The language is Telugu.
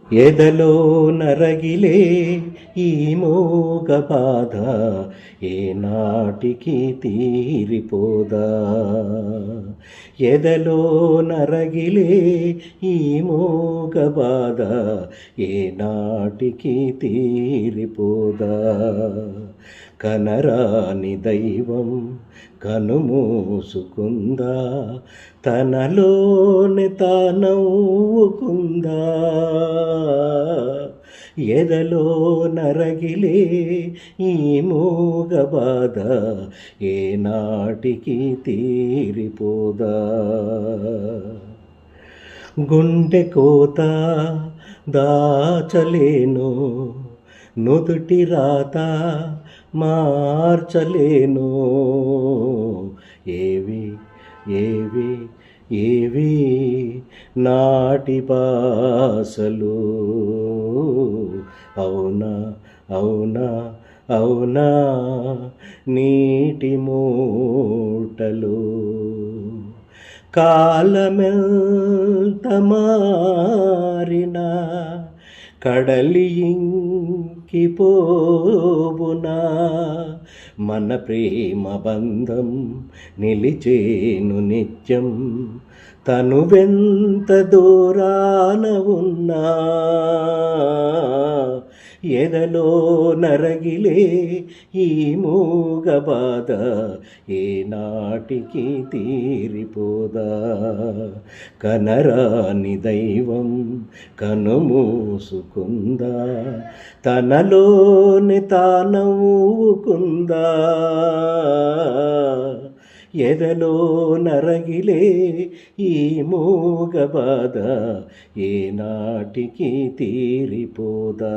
ఎదలో నరగిలే ఈ మోగ బాధ ఏనాటికి తీరిపోదా. ఎదలో నరగిలే ఈ మోగ బాధ ఏనాటికి తీరిపోదా. కనరాని దైవం కనుమూసుకుందా, తనలోని తానవ్వుకుందా. ఎదలో నరగిలే ఈ మూగ బాధ ఏనాటికి తీరిపోదా. గుండె కోత దాచలేను, నుదుటి రాత మార్చలేను. ఏవి ఏవి ఏవి నాటి బాసలు, అవునా అవునా అవునా నీటి మూటలు. కాలమెంత మారినా కడలి ఇంకిపోవునా. మన ప్రేమ బంధం నిలిచేను నిత్యం, తనువెంత దూరాన ఉన్నా. ఎదలో నరగిలే ఈ మూగ బాధ ఏనాటికి తీరిపోదా. కనరాని దైవం కనుమూసుకుందా, తనలోని తానవ్వుకుందా. ఎదలో నరగిలే ఈ మూగ బాధ ఏనాటికి తీరిపోదా.